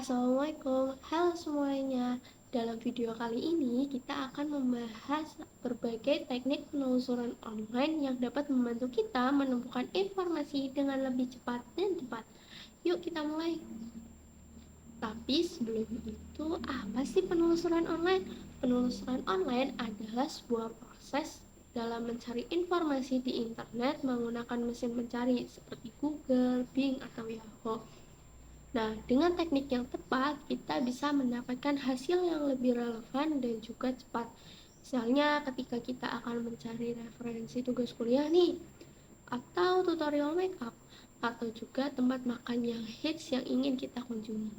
Assalamualaikum, halo semuanya. Dalam video kali ini kita akan membahas berbagai teknik penelusuran online yang dapat membantu kita menemukan informasi dengan lebih cepat dan tepat. Yuk kita mulai. Tapi sebelum itu, apa sih penelusuran online? Penelusuran online adalah sebuah proses dalam mencari informasi di internet menggunakan mesin pencari seperti Google, Bing, atau Yahoo. Nah, dengan teknik yang tepat, kita bisa mendapatkan hasil yang lebih relevan dan juga cepat. Misalnya, ketika kita akan mencari referensi tugas kuliah nih, atau tutorial makeup, atau juga tempat makan yang hits yang ingin kita kunjungi.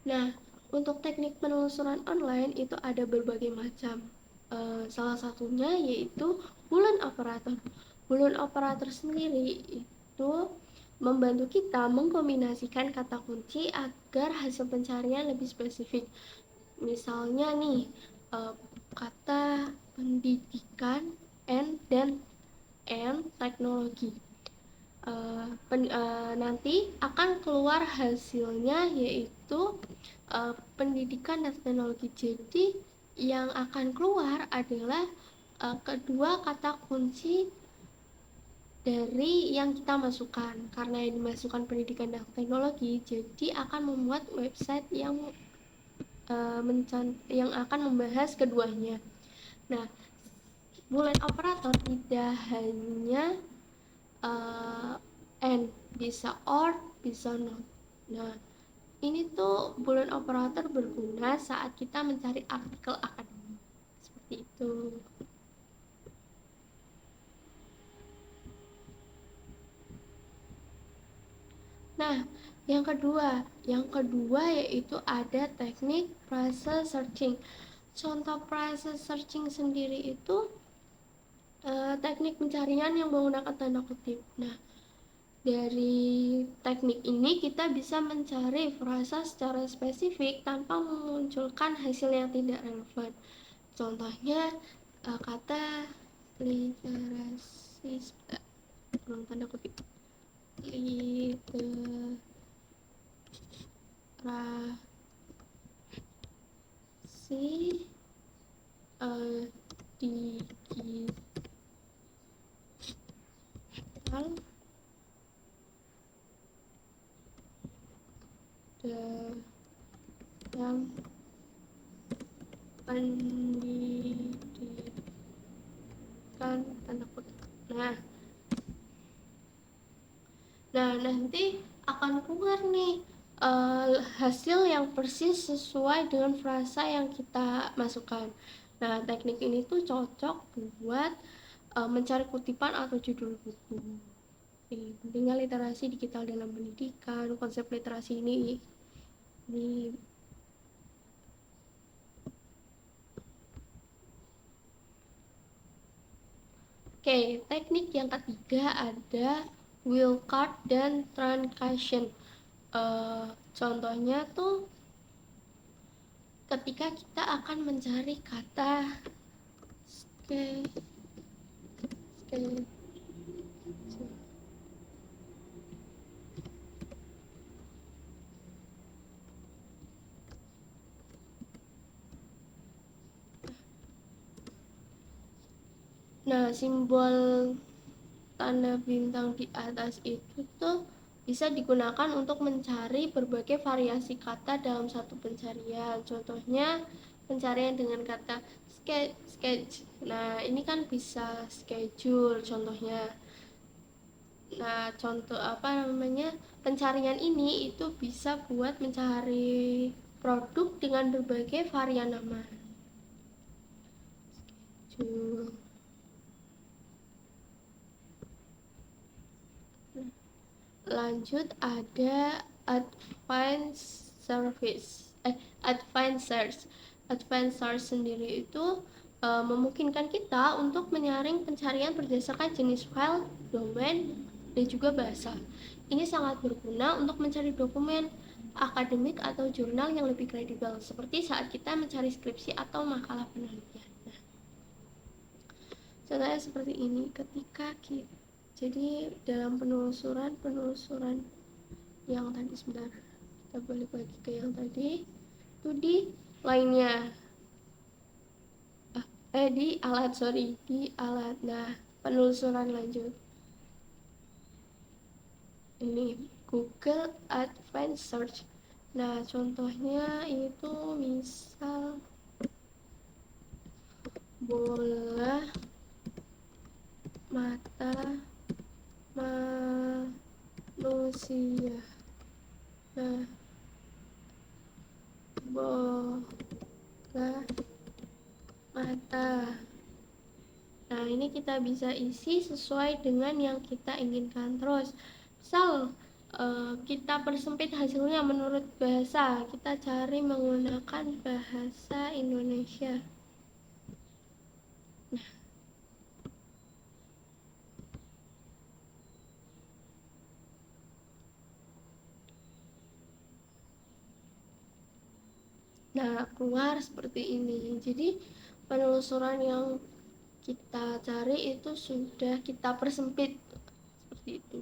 Nah, untuk teknik penelusuran online itu ada berbagai macam. Salah satunya yaitu Boolean operator. Boolean operator sendiri itu membantu kita mengkombinasikan kata kunci agar hasil pencarian lebih spesifik. Misalnya nih, kata pendidikan dan teknologi. Nanti akan keluar hasilnya yaitu pendidikan dan teknologi. Jadi yang akan keluar adalah kedua kata kunci dari yang kita masukkan. Karena yang dimasukkan pendidikan dan teknologi, jadi akan membuat website yang akan membahas keduanya. Nah, Boolean operator tidak hanya and, bisa or, bisa not. Nah, ini tuh Boolean operator berguna saat kita mencari artikel akademik. Seperti itu. Nah, yang kedua yaitu ada teknik phrase searching. Contoh phrase searching sendiri itu teknik pencarian yang menggunakan tanda kutip. Nah, dari teknik ini kita bisa mencari frasa secara spesifik tanpa memunculkan hasil yang tidak relevan. Contohnya kata literasi, tanda kutip, literasi digital dalam pendidikan tanda kutip. Nah, nanti akan keluar nih hasil yang persis sesuai dengan frasa yang kita masukkan. Nah, teknik ini tuh cocok buat mencari kutipan atau judul buku. Pentingnya literasi digital dalam pendidikan. Konsep literasi ini Oke, teknik yang ketiga ada wildcard dan truncation. Contohnya tuh ketika kita akan mencari kata Nah, simbol tanda bintang di atas itu tuh bisa digunakan untuk mencari berbagai variasi kata dalam satu pencarian. Contohnya pencarian dengan kata sketch. Nah, ini kan bisa schedule contohnya. Nah, pencarian ini itu bisa buat mencari produk dengan berbagai varian nama. Schedule. Lanjut ada advanced search sendiri itu memungkinkan kita untuk menyaring pencarian berdasarkan jenis file, domain, dan juga bahasa. Ini sangat berguna untuk mencari dokumen akademik atau jurnal yang lebih kredibel, seperti saat kita mencari skripsi atau makalah penelitian. Nah, contohnya seperti ini, jadi dalam penelusuran yang tadi sebentar Kita balik lagi ke yang tadi, itu di lainnya, di alat, di alat. Nah, penelusuran lanjut. Ini Google Advanced Search. Nah, contohnya itu misal bola mata manusia. Nah, bola mata. Nah, ini kita bisa isi sesuai dengan yang kita inginkan. Terus, misal kita persempit hasilnya menurut bahasa, kita cari menggunakan bahasa Indonesia. Nah, keluar seperti ini. Jadi, penelusuran yang kita cari itu sudah kita persempit seperti itu.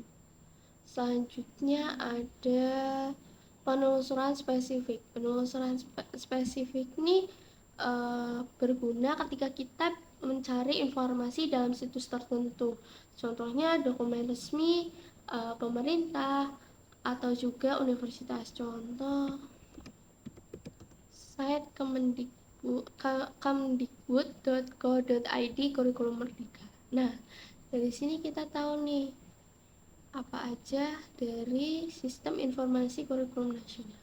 Selanjutnya ada penelusuran spesifik. Penelusuran spesifik ini berguna ketika kita mencari informasi dalam situs tertentu. Contohnya dokumen resmi pemerintah atau juga universitas. Contoh site kemdikbud.go.id kurikulum merdeka. Nah, dari sini kita tahu nih apa aja dari sistem informasi kurikulum nasional.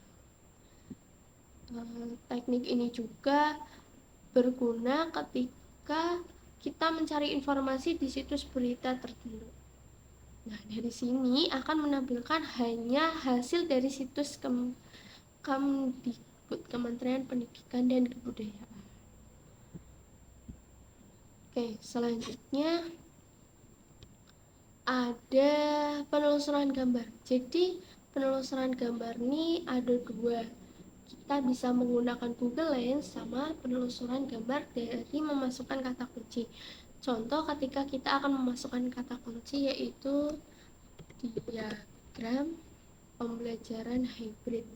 Teknik ini juga berguna ketika kita mencari informasi di situs berita tertentu. Nah, dari sini akan menampilkan hanya hasil dari situs Kemdikbud, Kementerian Pendidikan dan Kebudayaan. Oke, selanjutnya ada penelusuran gambar. Jadi, penelusuran gambar ini ada dua. Kita bisa menggunakan Google Lens sama penelusuran gambar dari memasukkan kata kunci. Contoh ketika kita akan memasukkan kata kunci yaitu diagram pembelajaran hybrid.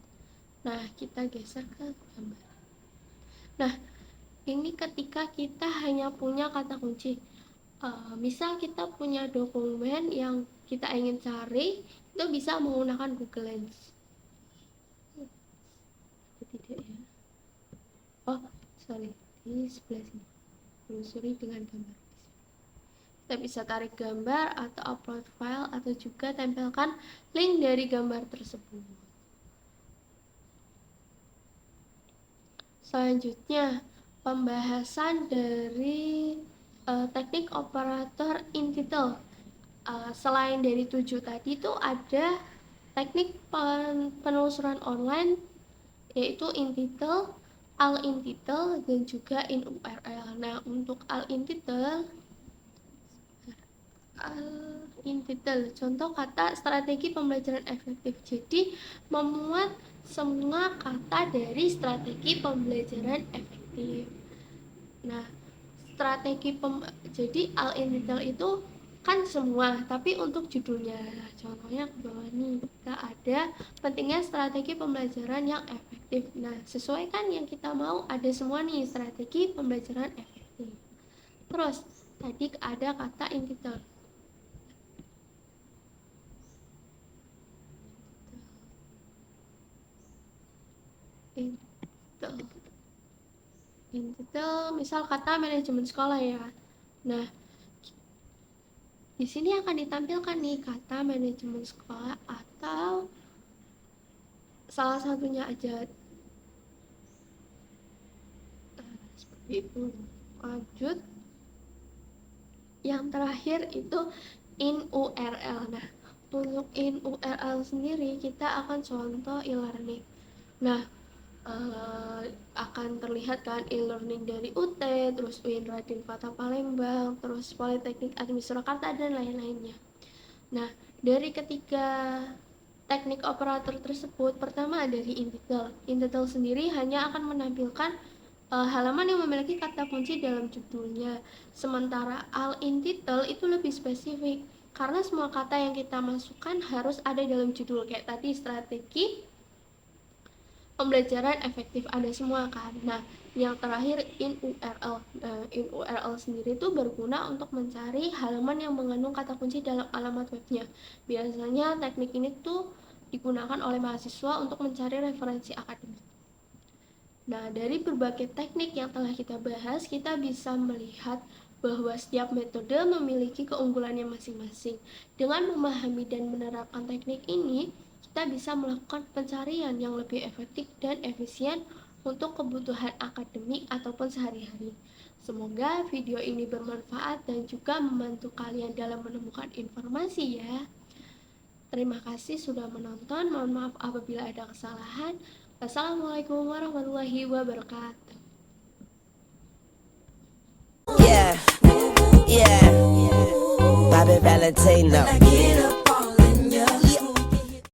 Nah, kita geser ke gambar. Nah, ini ketika kita hanya punya kata kunci. Misal kita punya dokumen yang kita ingin cari, itu bisa menggunakan Google Lens. Tidak ya. Oh, sorry. Di sebelah sini. Telusuri dengan gambar. Kita bisa tarik gambar atau upload file atau juga tempelkan link dari gambar tersebut. Selanjutnya, pembahasan dari teknik operator in-title. Selain dari 7 tadi itu ada teknik penelusuran online yaitu in-title, al-in-title, dan juga in-URL. Nah, untuk al-in-title, contoh kata strategi pembelajaran efektif. Jadi, memuat semua kata dari strategi pembelajaran efektif. Nah, jadi al-in-title itu kan semua, tapi untuk judulnya. Contohnya ke bawah nih, kita ada pentingnya strategi pembelajaran yang efektif. Nah, sesuaikan yang kita mau, ada semua nih strategi pembelajaran efektif. Terus, tadi ada kata in-title. In-title, misal kata manajemen sekolah ya. Nah, di sini akan ditampilkan nih kata manajemen sekolah atau salah satunya aja. Seperti itu. Lanjut. Yang terakhir itu in-URL. Nah, untuk in-URL sendiri kita akan contoh e-learning. Nah, akan terlihat kan e-learning dari UT, terus UIN Raden Fatah Palembang, terus Politeknik Agni Surakarta dan lain-lainnya. Nah, dari ketiga teknik operator tersebut, pertama dari in-title. In-title sendiri hanya akan menampilkan halaman yang memiliki kata kunci dalam judulnya. Sementara al-in-title itu lebih spesifik karena semua kata yang kita masukkan harus ada dalam judul. Kayak tadi strategi pembelajaran efektif ada semua kan. Nah, yang terakhir in URL. In URL sendiri itu berguna untuk mencari halaman yang mengandung kata kunci dalam alamat webnya. Biasanya teknik ini tuh digunakan oleh mahasiswa untuk mencari referensi akademik. Nah, dari berbagai teknik yang telah kita bahas, kita bisa melihat bahwa setiap metode memiliki keunggulannya masing-masing. Dengan memahami dan menerapkan teknik ini, kita bisa melakukan pencarian yang lebih efektif dan efisien untuk kebutuhan akademik ataupun sehari-hari. Semoga video ini bermanfaat dan juga membantu kalian dalam menemukan informasi ya. Terima kasih sudah menonton. Mohon maaf apabila ada kesalahan. Wassalamualaikum warahmatullahi wabarakatuh. Yeah, Bobby Valentino.